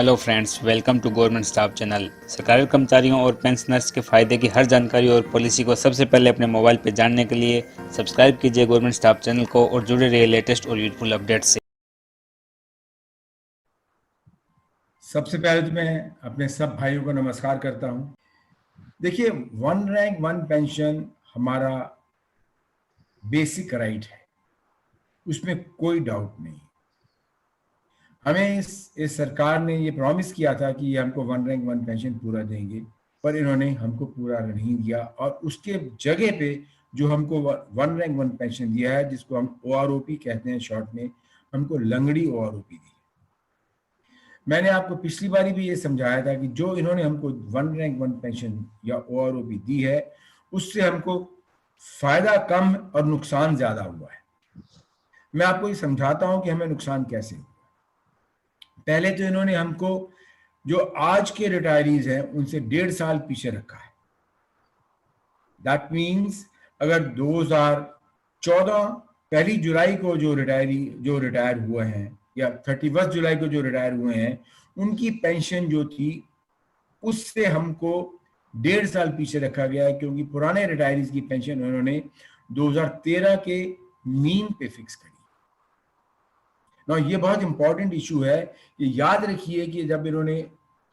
Hello friends, welcome to government staff channel. सरकारी कर्मचारियों और पेंशनर्स के फायदे की हर जानकारी और पॉलिसी को सबसे पहले अपने मोबाइल पर जानने के लिए सब्सक्राइब कीजिए गवर्नमेंट स्टाफ चैनल को और जुड़े रहिए लेटेस्ट और यूजफुल अपडेट से। सबसे पहले तो मैं अपने सब भाइयों को नमस्कार करता हूं। देखिए, वन रैंक वन पेंशन हमारा बेसिक राइट है, उसमें कोई डाउट नहीं। हमें इस सरकार ने ये प्रॉमिस किया था कि ये हमको वन रैंक वन पेंशन पूरा देंगे, पर इन्होंने हमको पूरा नहीं दिया और उसके जगह पे जो हमको वन रैंक वन पेंशन दिया है, जिसको हम OROP कहते हैं शॉर्ट में, हमको लंगड़ी OROP दी। मैंने आपको पिछली बारी भी ये समझाया था कि जो इन्होंने हमको वन रैंक वन पेंशन या OROP दी है, उससे हमको फायदा कम और नुकसान ज्यादा हुआ है। मैं आपको ये समझाता हूं कि हमें नुकसान कैसे हुआ। पहले तो इन्होंने हमको जो आज के रिटायरीज हैं उनसे 1.5 साल पीछे रखा है। दैट मीन्स अगर 2014 पहली जुलाई को जो रिटायर हुए हैं या 31 जुलाई को जो रिटायर हुए हैं, उनकी पेंशन जो थी उससे हमको 1.5 साल पीछे रखा गया है, क्योंकि पुराने रिटायरीज की पेंशन उन्होंने 2013 के मीन पे फिक्स करी। ना ये बहुत इंपॉर्टेंट इशू है कि याद रखिए कि जब इन्होंने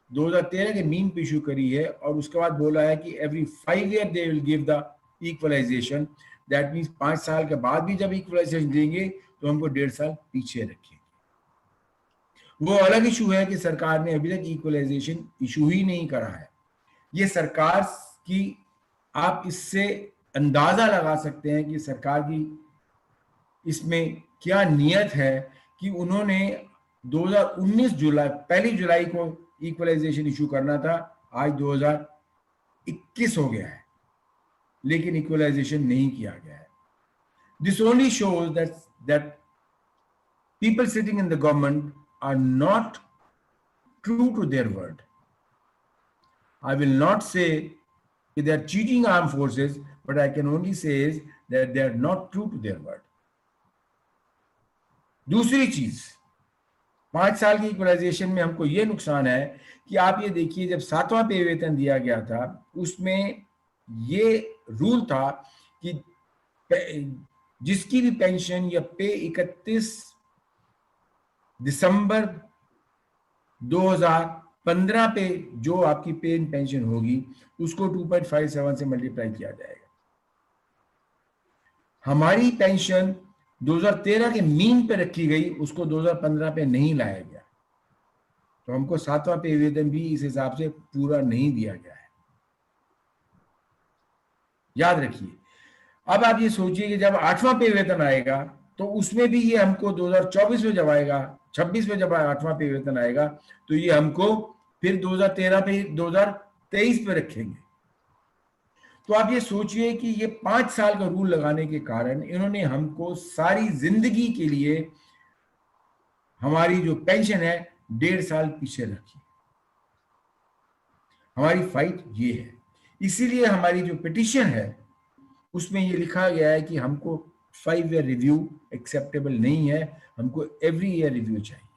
2013 के मीन पे इशू करी है और उसके बाद बोला है कि every 5 year they will give the equalisation, that means 5 साल के बाद भी जब इक्वलाइजेशन देंगे तो हमको 1.5 साल पीछे रखेंगे। वो अलग इशू है कि सरकार ने अभी तक इक्वलाइजेशन इशू ही नहीं करा है। ये सरकार की, आप इससे अंदाजा लगा सकते हैं कि सरकार की इसमें क्या नियत है कि उन्होंने 2019 जुलाई पहली जुलाई को इक्वलाइजेशन इशू करना था, आज 2021 हो गया है, लेकिन इक्वलाइजेशन नहीं किया गया है। This only shows that people sitting in the government are not true to their word. I will not say that they are cheating armed forces, but I can only say is that they are not true to their word. दूसरी चीज, 5 साल की equalisation में हमको ये नुकसान है कि आप ये देखिए, जब 7वां पे वेतन दिया गया था उसमें ये रूल था कि जिसकी भी पेंशन या पे 31 दिसंबर 2015 पे जो आपकी पे पेंशन होगी उसको 2.57 से मल्टीप्लाई किया जाएगा। हमारी पेंशन 2013 के मीन पे रखी गई, उसको 2015 पे नहीं लाया गया, तो हमको 7वां पे वेतन भी इस हिसाब से पूरा नहीं दिया गया है। याद रखिए। अब आप ये सोचिए कि जब 8वां पे वेतन आएगा तो उसमें भी ये हमको 2024 में जब आएगा, 26 में जब 8वां पे वेतन आएगा तो ये हमको फिर 2013 पे 2023 पे रखेंगे। तो आप ये सोचिए कि ये 5 साल का रूल लगाने के कारण इन्होंने हमको सारी जिंदगी के लिए हमारी जो पेंशन है 1.5 साल पीछे रखी। हमारी फाइट ये है, इसीलिए हमारी जो पिटीशन है उसमें ये लिखा गया है कि हमको 5 ईयर रिव्यू एक्सेप्टेबल नहीं है, हमको एवरी ईयर रिव्यू चाहिए।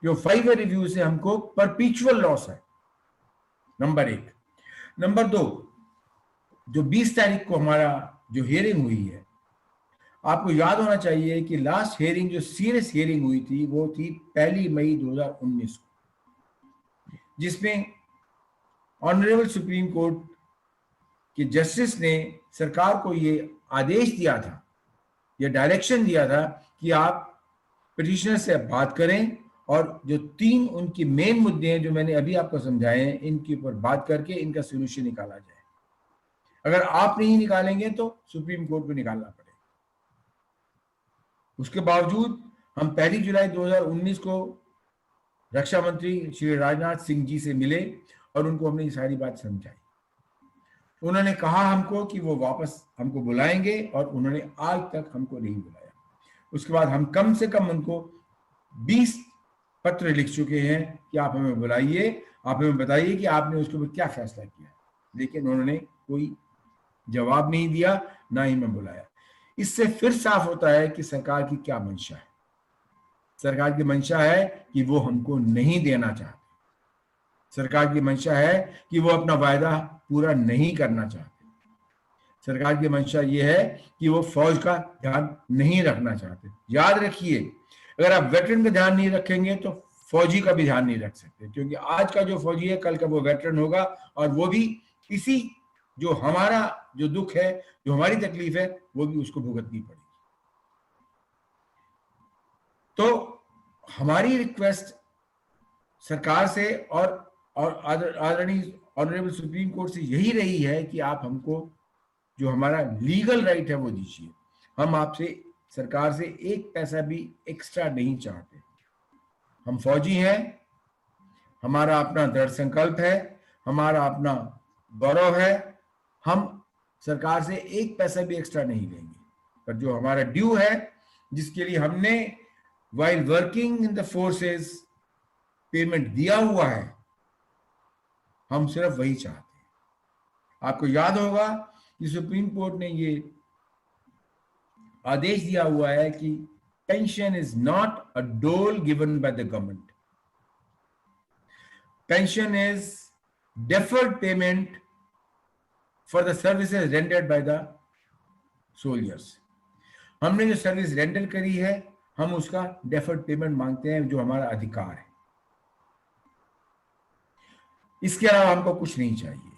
जो 5 ईयर रिव्यू से हमको परपीचुअल लॉस है, नंबर 1। नंबर 2, जो 20 तारीख को हमारा जो हियरिंग हुई है, आपको याद होना चाहिए कि लास्ट हियरिंग जो सीरियस हियरिंग हुई थी वो थी 1 मई 2019 को, जिसमें ऑनरेबल सुप्रीम कोर्ट कि जस्टिस ने सरकार को ये आदेश दिया था, ये डायरेक्शन दिया था कि आप पिटिशनर से बात करें और जो 3 उनकी मेन मुद्दे हैं जो मैंने अभी आपको समझाए हैं, इनके ऊपर बात करके इनका सोल्यूशन निकाला जाए। अगर आप नहीं निकालेंगे तो सुप्रीम कोर्ट को निकालना पड़ेगा। उसके बावजूद हम 1 जुलाई 2019 को रक्षा मंत्री श्री राजनाथ सिंह जी से मिले और उनको हमने ये सारी बात समझाई। उन्होंने कहा हमको कि वो वापस हमको बुलाएंगे और उन्होंने आज तक हमको नहीं बुलाया। उसके बाद हम कम से कम उनको 20 पत्र लिख चुके हैं कि आप हमें बुलाइए, आप हमें बताइए कि आपने उसके ऊपर क्या फैसला किया, लेकिन उन्होंने कोई जवाब नहीं दिया, ना ही हमें बुलाया। इससे फिर साफ होता है कि सरकार की क्या मंशा है। सरकार की मंशा है कि वो हमको नहीं देना चाहते। सरकार की मंशा है कि वो अपना वायदा पूरा नहीं करना चाहते। सरकार की मंशा ये है कि वो फौज का ध्यान नहीं रखना चाहते। याद रखिए, अगर आप वेटरन का ध्यान नहीं रखेंगे तो फौजी का भी ध्यान नहीं रख सकते, क्योंकि आज का जो फौजी है कल का वो वेटरन होगा, और वो भी इसी जो हमारा जो दुख है, जो हमारी तकलीफ है, वो भी उसको भुगतनी पड़ेगी। तो हमारी रिक्वेस्ट सरकार से और आदरणीय ऑनरेबल सुप्रीम कोर्ट से यही रही है कि आप हमको जो हमारा लीगल राइट है वो दीजिए। हम आपसे, सरकार से एक पैसा भी एक्स्ट्रा नहीं चाहते। हम फौजी हैं, हमारा अपना दृढ़ संकल्प है, हमारा अपना गौरव है। हम सरकार से एक पैसा भी एक्स्ट्रा नहीं लेंगे, पर जो हमारा ड्यू है, जिसके लिए हमने while working in the forces payment दिया हुआ है, हम सिर्फ वही चाहते हैं। आपको याद होगा कि सुप्रीम कोर्ट ने ये आदेश दिया हुआ है कि पेंशन इज नॉट अ डोल given by the government, pension is deferred payment for the services rendered by the soldiers। हमने जो सर्विस रेंडर करी है, हम उसका डेफर्ड पेमेंट मांगते हैं, जो हमारा अधिकार है। इसके अलावा हमको कुछ नहीं चाहिए।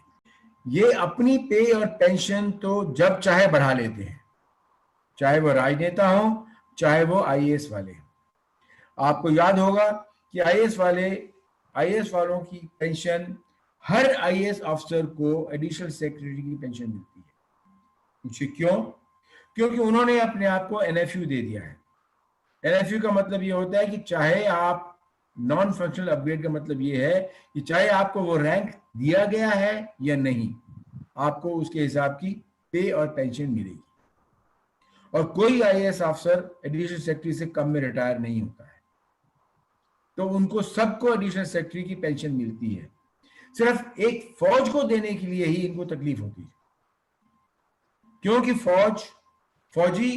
ये अपनी पे और पेंशन तो जब चाहे बढ़ा लेते हैं, चाहे वो राजनेता हो, चाहे वो आईएएस वाले हो। आपको याद होगा कि आईएएस वालों की पेंशन, हर आईएएस अफसर को एडिशनल सेक्रेटरी की पेंशन मिलती है। पूछिए क्यों? क्योंकि उन्होंने अपने आप को एनएफयू दे दिया है। एनएफयू का मतलब ये होता है कि चाहे आप, नॉन फंक्शनल अपग्रेड का मतलब ये है कि चाहे आपको वो रैंक दिया गया है या नहीं, आपको उसके हिसाब की पे और पेंशन मिलेगी। और कोई आईएएस अफसर एडिशनल सेक्रेटरी से कम में रिटायर नहीं होता है, तो उनको सबको एडिशनल सेक्रेटरी की पेंशन मिलती है। सिर्फ एक फौज को देने के लिए ही इनको तकलीफ होती है, क्योंकि फौजी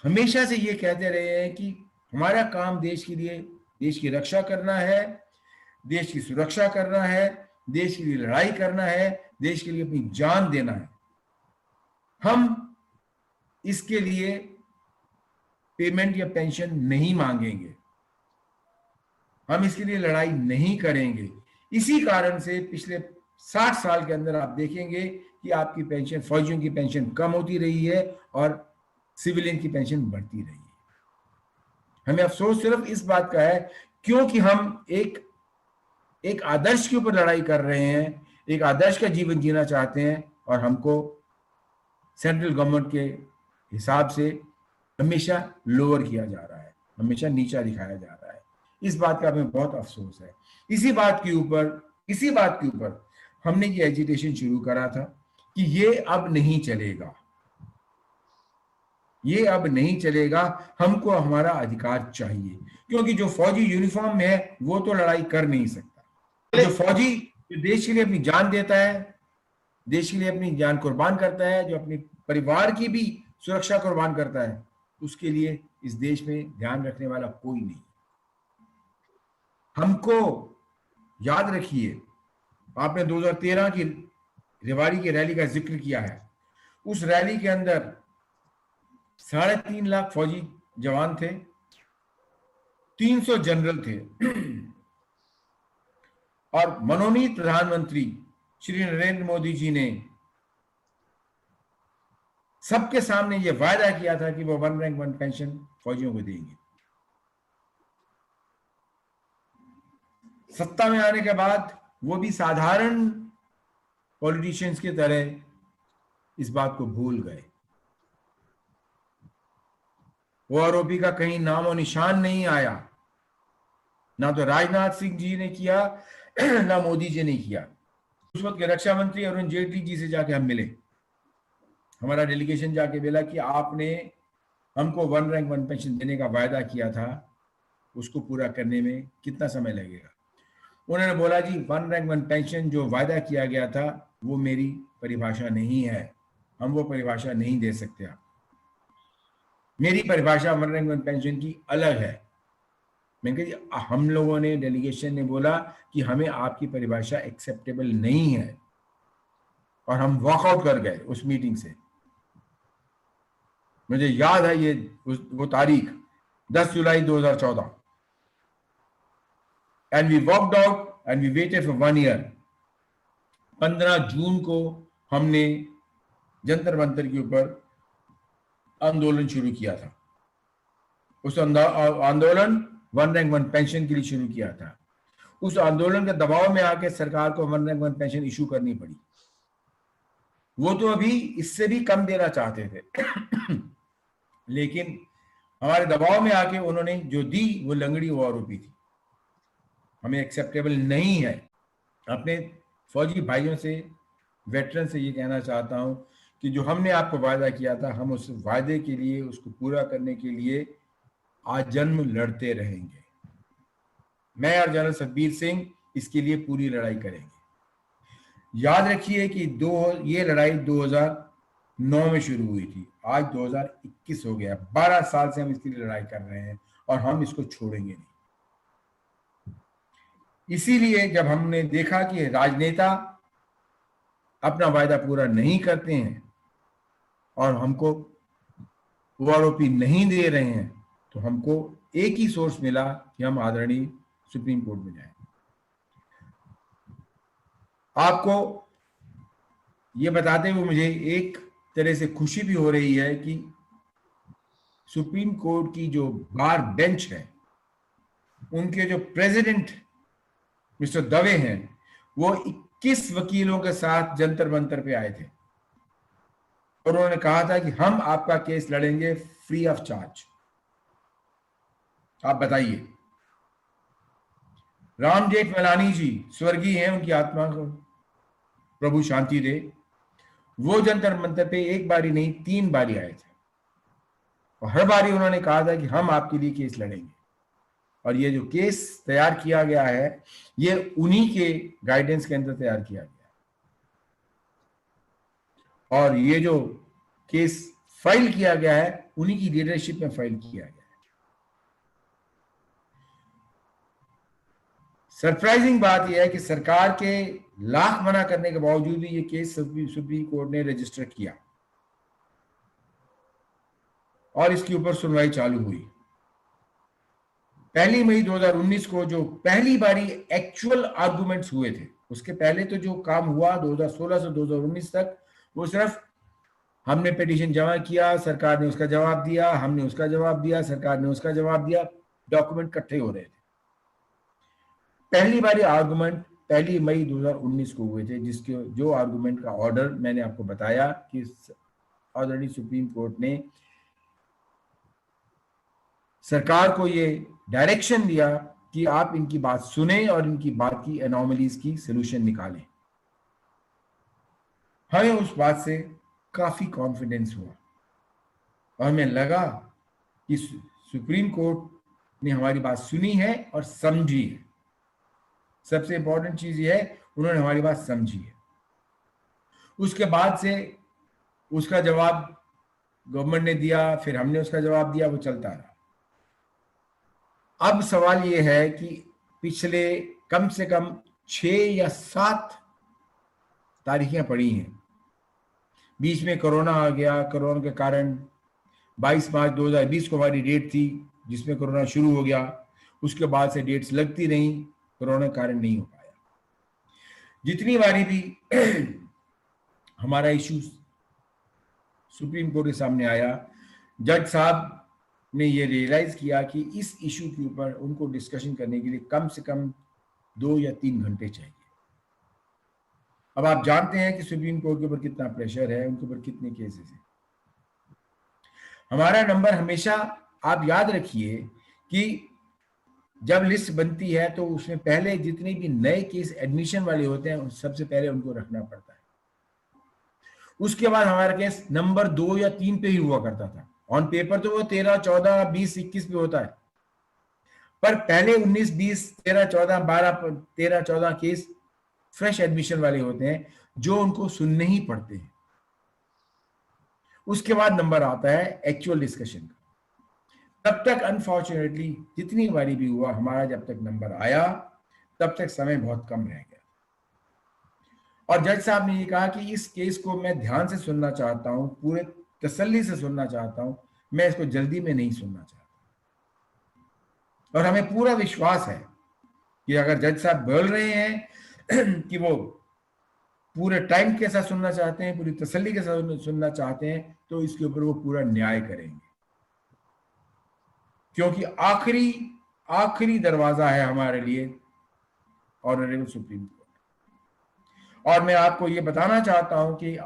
हमेशा से ये कहते रहे हैं कि हमारा काम देश के लिए, देश की रक्षा करना है, देश की सुरक्षा करना है, देश के लिए लड़ाई करना है, देश के लिए अपनी जान देना है। हम इसके लिए पेमेंट या पेंशन नहीं मांगेंगे, हम इसके लिए लड़ाई नहीं करेंगे। इसी कारण से पिछले 60 साल के अंदर आप देखेंगे कि आपकी पेंशन, फौजियों की पेंशन कम होती रही है और सिविलियन की पेंशन बढ़ती रही है। हमें अफसोस सिर्फ इस बात का है, क्योंकि हम एक आदर्श के ऊपर लड़ाई कर रहे हैं, एक आदर्श का जीवन जीना चाहते हैं, और हमको सेंट्रल गवर्नमेंट के हिसाब से हमेशा लोअर किया जा रहा है, हमेशा नीचा दिखाया जा रहा है। इस बात का हमें बहुत अफसोस है। इसी बात के ऊपर हमने ये एजिटेशन शुरू करा था कि ये अब नहीं चलेगा, ये अब नहीं चलेगा, हमको हमारा अधिकार चाहिए। क्योंकि जो फौजी यूनिफॉर्म में है वो तो लड़ाई कर नहीं सकता। जो फौजी जो देश के लिए अपनी जान देता है, देश के लिए अपनी जान कुर्बान करता है, जो अपने परिवार की भी सुरक्षा कुर्बान करता है, उसके लिए इस देश में ध्यान रखने वाला कोई नहीं। हमको याद रखिए, आपने 2013 की रेवाड़ी की रैली का जिक्र किया है। उस रैली के अंदर 3.5 लाख फौजी जवान थे, 300 जनरल थे, और मनोनीत प्रधानमंत्री श्री नरेंद्र मोदी जी ने सबके सामने ये वायदा किया था कि वो 1 रैंक 1 पेंशन फौजियों को देंगे। सत्ता में आने के बाद वो भी साधारण पॉलिटिशियंस की तरह इस बात को भूल गए। वो आरोपी का कहीं नामो निशान नहीं आया, ना तो राजनाथ सिंह जी ने किया, ना मोदी जी ने किया। उस वक्त के रक्षा मंत्री अरुण जेटली जी से जाके हम मिले, हमारा डेलीगेशन जाके मिला कि आपने हमको 1 रैंक 1 पेंशन देने का वायदा किया था, उसको पूरा करने में कितना समय लगेगा। उन्होंने बोला जी 1 रैंक 1 पेंशन जो वायदा किया गया था वो मेरी परिभाषा नहीं है, हम वो परिभाषा नहीं दे सकते आप। मेरी परिभाषा वन रैंक वन पेंशन की अलग है। मैंने कहा जी हम लोगों ने, डेलीगेशन ने बोला कि हमें आपकी परिभाषा एक्सेप्टेबल नहीं है, और हम वॉकआउट कर गए उस मीटिंग से। मुझे याद है ये वो तारीख 10 जुलाई 2014, and we walked out and we waited for 1 year. 15 जून को हमने जंतर मंतर के ऊपर आंदोलन शुरू किया था। उस आंदोलन वन रैंक वन पेंशन के लिए शुरू किया था। उस आंदोलन के दबाव में आके सरकार को one rank one pension issue करनी पड़ी। वो तो अभी इससे भी कम देना चाहते थे लेकिन हमारे दबाव में आके उन्होंने जो दी वो लंगड़ी वो आरोपी थी, हमें एक्सेप्टेबल नहीं है। अपने फौजी भाइयों से, वेटरन से ये कहना चाहता हूं कि जो हमने आपको वायदा किया था, हम उस वायदे के लिए, उसको पूरा करने के लिए आजन्म लड़ते रहेंगे। मैं और जनरल सतबीर सिंह इसके लिए पूरी लड़ाई करेंगे। याद रखिए कि ये लड़ाई 2009 में शुरू हुई थी, आज 2021 हो गया। 12 साल से हम इसके लिए लड़ाई कर रहे हैं और हम इसको छोड़ेंगे नहीं। इसीलिए जब हमने देखा कि राजनेता अपना वायदा पूरा नहीं करते हैं और हमको वो आरोपी नहीं दे रहे हैं, तो हमको एक ही सोर्स मिला कि हम आदरणीय सुप्रीम कोर्ट में जाएं। आपको ये बताते हुए मुझे एक तरह से खुशी भी हो रही है कि सुप्रीम कोर्ट की जो बार बेंच है, उनके जो प्रेसिडेंट मिस्टर दवे हैं, वो 21 वकीलों के साथ जंतर मंतर पे आए थे और उन्होंने कहा था कि हम आपका केस लड़ेंगे फ्री ऑफ चार्ज। आप बताइए, राम जेठमलानी जी स्वर्गीय हैं, उनकी आत्मा को प्रभु शांति दे, वो जंतर मंतर पे एक बारी नहीं 3 बारी आए थे और हर बारी उन्होंने कहा था कि हम आपके लिए केस लड़ेंगे। और ये जो केस तैयार किया गया है, ये उन्हीं के गाइडेंस के अंदर तैयार किया गया है और ये जो केस फाइल किया गया है, उन्हीं की लीडरशिप में फाइल किया गया है। सरप्राइजिंग बात यह है कि सरकार के लाख मना करने के बावजूद भी ये केस सुप्रीम कोर्ट ने रजिस्टर किया और इसके ऊपर सुनवाई चालू हुई। 1 मई 2019 को जो पहली बारी एक्चुअल आर्गुमेंट्स हुए थे, उसके पहले तो जो काम हुआ 2016 से 2019 तक, वो सिर्फ हमने पिटीशन जमा किया, सरकार ने उसका जवाब दिया, हमने उसका जवाब दिया, सरकार ने उसका जवाब दिया, डॉक्यूमेंट इकट्ठे हो रहे थे। पहली बारी आर्गुमेंट 1 मई 2019 को हुए थे, जिसके जो आर्गुमेंट का ऑर्डर मैंने आपको बताया कि ऑलरेडी सुप्रीम कोर्ट ने सरकार को ये डायरेक्शन दिया कि आप इनकी बात सुने और इनकी बात की एनॉमलीज की सोल्यूशन निकालें। हमें उस बात से काफी कॉन्फिडेंस हुआ और हमें लगा कि सुप्रीम कोर्ट ने हमारी बात सुनी है और समझी है। सबसे इंपॉर्टेंट चीज ये है, उन्होंने हमारी बात समझी है। उसके बाद से उसका जवाब गवर्नमेंट ने दिया, फिर हमने उसका जवाब दिया, वो चलता रहा। अब सवाल ये है कि पिछले कम से कम 6 या 7 तारीखें पड़ी हैं, बीच में कोरोना आ गया। कोरोना के कारण 22 मार्च 2020 को हमारी डेट थी जिसमें कोरोना शुरू हो गया। उसके बाद से डेट्स लगती रहीं, कोरोना के कारण नहीं हो पाया। जितनी बारी भी हमारा इशू सुप्रीम कोर्ट के सामने आया, जज साहब ने ये रियलाइज किया कि इस इशू के ऊपर उनको डिस्कशन करने के लिए कम से कम 2 या 3 घंटे चाहिए। अब आप जानते हैं कि सुप्रीम कोर्ट के ऊपर कितना प्रेशर है, उनके ऊपर कितने केसेस हैं। हमारा नंबर हमेशा, आप याद रखिए कि जब लिस्ट बनती है तो उसमें पहले जितने भी नए केस एडमिशन वाले होते हैं, सबसे पहले उनको रखना पड़ता है। उसके बाद हमारा केस नंबर 2 या 3 पे ही हुआ करता था। ऑन पेपर तो वो 13, 14, 20, 21 पे होता है, पर पहले 19, 20, 13, 14, 12, 13, 14 केस फ्रेश एडमिशन वाले होते हैं जो उनको सुनने ही पड़ते हैं। उसके बाद नंबर आता है एक्चुअल डिस्कशन का। तब तक अनफॉर्चुनेटली जितनी बारी भी हुआ, हमारा जब तक नंबर आया तब तक समय बहुत कम रह गया। और जज साहब ने ये कहा कि इस केस को मैं ध्यान से सुनना चाहता हूं, पूरे तसल्ली से सुनना चाहता हूं, मैं इसको जल्दी में नहीं सुनना चाहता। और हमें पूरा विश्वास है कि अगर जज साहब बोल रहे हैं कि वो पूरे टाइम के साथ सुनना चाहते हैं, पूरी तसल्ली के साथ सुनना चाहते हैं, तो इसके ऊपर वो पूरा न्याय करेंगे, क्योंकि आखिरी आखिरी दरवाजा है हमारे लिए ऑनरेबल सुप्रीम कोर्ट। और मैं आपको ये बताना चाहता हूं कि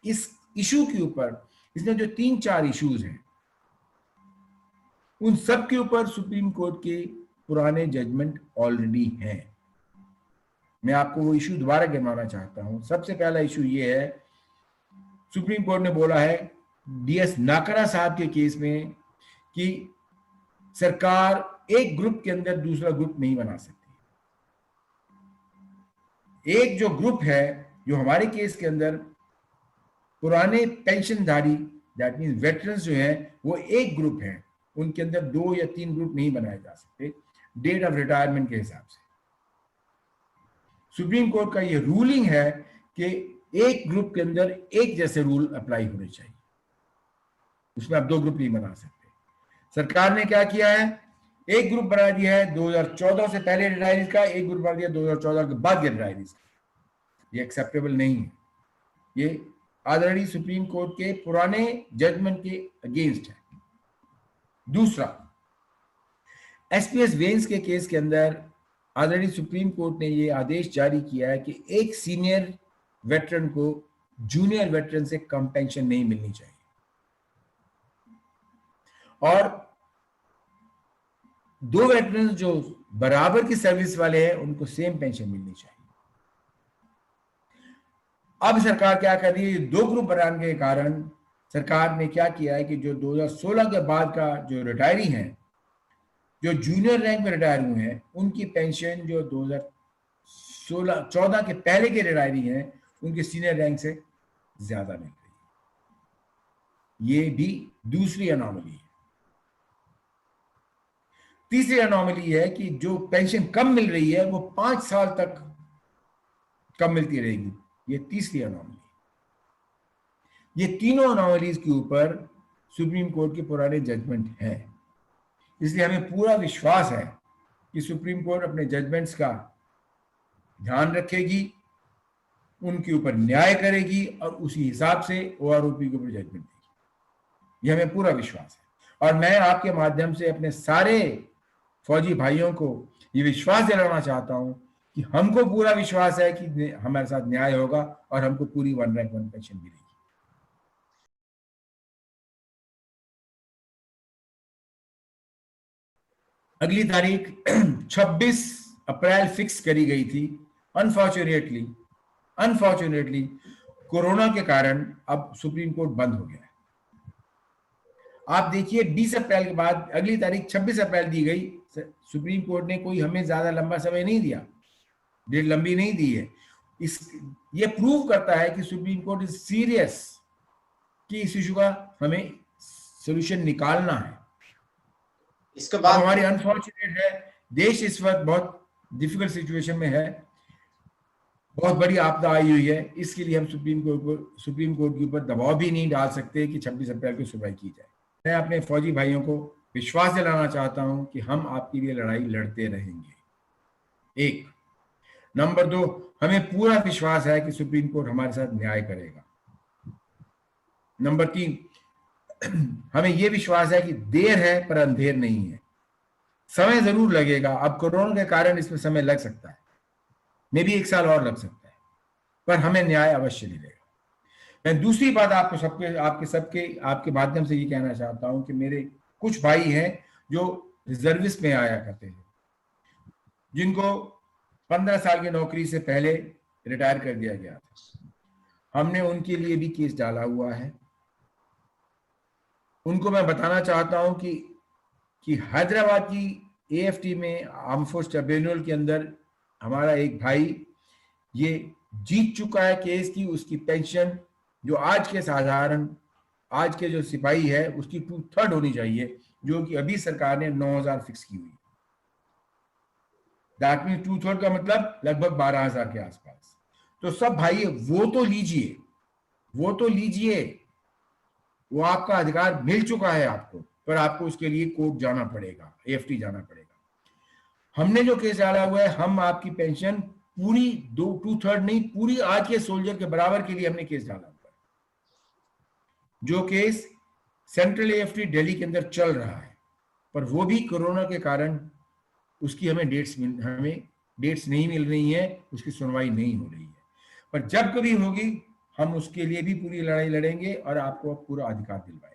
इस इशू के ऊपर, इसमें जो 3-4 इश्यूज हैं, उन सब के ऊपर सुप्रीम कोर्ट के पुराने जजमेंट ऑलरेडी हैं। मैं आपको वो इशू दोबारा गिनवाना चाहता हूं। सबसे पहला इशू ये है, सुप्रीम कोर्ट ने बोला है डीएस नाकरा साहब के केस में कि सरकार एक ग्रुप के अंदर दूसरा ग्रुप नहीं बना सकती। एक जो ग्रुप है, जो हमारे केस के अंदर पुराने पेंशनधारी, दैट मीन वेटरन्स जो हैं, वो एक ग्रुप है, उनके अंदर 2 या 3 ग्रुप नहीं बनाए जा सकते डेट ऑफ रिटायरमेंट के हिसाब से। सुप्रीम कोर्ट का ये रूलिंग है कि एक ग्रुप के अंदर एक जैसे रूल अप्लाई होने चाहिए, उसमें आप 2 ग्रुप नहीं बना सकते। सरकार ने क्या किया है, एक ग्रुप बना दिया है 2014 से पहले रिटायरीज का, एक ग्रुप बना दिया 2014 के बाद के रिटायरीज का। ये एक्सेप्टेबल नहीं है, ये ऑलरेडी सुप्रीम कोर्ट के पुराने जजमेंट के अगेंस्ट है। दूसरा, एसपीएस वेन्स के केस के अंदर ऑलरेडी सुप्रीम कोर्ट ने ये आदेश जारी किया है कि एक सीनियर वेटरन को जूनियर वेटरन से कम पेंशन नहीं मिलनी चाहिए, और 2 वेटरन जो बराबर की सर्विस वाले हैं उनको सेम पेंशन मिलनी चाहिए। अब सरकार क्या कर रही है, 2 ग्रुप बनाने के कारण सरकार ने क्या किया है कि जो 2016 के बाद का जो रिटायरी हैं, जो जूनियर रैंक में रिटायर हुए हैं, उनकी पेंशन जो 2014 के पहले के रिटायरी हैं, उनके सीनियर रैंक से ज्यादा मिल रही है। ये भी दूसरी अनोमली है। तीसरी अनोमली है कि जो पेंशन कम मिल रही है वो 5 साल तक कम मिलती रहेगी। ये तीसरी अनोमली। ये तीनों अनोमलीज के ऊपर सुप्रीम कोर्ट के पुराने जजमेंट हैं, इसलिए हमें पूरा विश्वास है कि सुप्रीम कोर्ट अपने जजमेंट्स का ध्यान रखेगी, उनके ऊपर न्याय करेगी और उसी हिसाब से ओआरओपी के ऊपर जजमेंट देगी। ये हमें पूरा विश्वास है। और मैं आपके माध्यम से अपने सारे फौजी भाइयों को ये विश्वास दिलाना चाहता हूं कि हमको पूरा विश्वास है कि हमारे साथ न्याय होगा और हमको पूरी 1 रैंक 1 पेंशन मिलेगी। अगली तारीख 26 अप्रैल फिक्स करी गई थी। अनफॉर्चुनेटली कोरोना के कारण अब सुप्रीम कोर्ट बंद हो गया है। आप देखिए 20 अप्रैल के बाद अगली तारीख 26 अप्रैल दी गई। सुप्रीम कोर्ट ने कोई हमें ज्यादा लंबा समय नहीं दिया, डेट लंबी नहीं दी है। ये प्रूव करता है कि सुप्रीम कोर्ट इज सीरियस कि इस इशू का हमें सोल्यूशन निकालना है। इसके बाद हमारी अनफॉर्चुनेट है, देश इस वक्त बहुत डिफिकल्ट सिचुएशन में है, बहुत बड़ी आपदा आई हुई है। इसके लिए हम सुप्रीम कोर्ट के ऊपर दबाव भी नहीं डाल सकते कि 26 अप्रैल को सुनवाई की जाए। मैं अपने फौजी भाइयों को विश्वास दिलाना चाहता हूं कि हम आपके लिए लड़ाई लड़ते रहेंगे। 1 नंबर 2, हमें पूरा विश्वास है कि सुप्रीम कोर्ट हमारे साथ न्याय करेगा। नंबर 3, हमें यह विश्वास है कि देर है पर अंधेर नहीं है। समय जरूर लगेगा, अब कोरोना के कारण इसमें समय लग सकता है, मे भी 1 साल और लग सकता है, पर हमें न्याय अवश्य मिलेगा। मैं दूसरी बात आपके माध्यम से ये कहना चाहता हूं कि मेरे कुछ भाई हैं जो रिजर्विस्ट में आया करते हैं, जिनको 15 साल की नौकरी से पहले रिटायर कर दिया गया था। हमने उनके लिए भी केस डाला हुआ है। उनको मैं बताना चाहता हूं कि हैदराबाद की एएफटी में आर्म फोर्स ट्रिब्यूनल के अंदर हमारा एक भाई ये जीत चुका है केस की। उसकी पेंशन जो आज के जो सिपाही है उसकी 2/3 होनी चाहिए, जो कि अभी सरकार ने 9,000 फिक्स की हुई है। दैट मीन 2/3 का मतलब लगभग 12,000 के आसपास। तो सब भाई वो तो लीजिए, वो आपका अधिकार मिल चुका है आपको, पर आपको उसके लिए कोर्ट जाना पड़ेगा, AFT जाना पड़ेगा। हमने जो केस डाला हुआ है, हम आपकी पेंशन पूरी 2/3 नहीं, पूरी आज के सोल्जर के बराबर के लिए हमने केस डाला हुआ है। जो केस सेंट्रल AFT दिल्ली के अंदर चल रहा है, पर वो भी कोरोना के कारण उसकी हमें डेट्स नहीं मिल रही है, उसकी सुनवाई नहीं हो रही है। पर जब कभी होगी हम उसके लिए भी पूरी लड़ाई लड़ेंगे और आपको पूरा अधिकार दिलवाएंगे।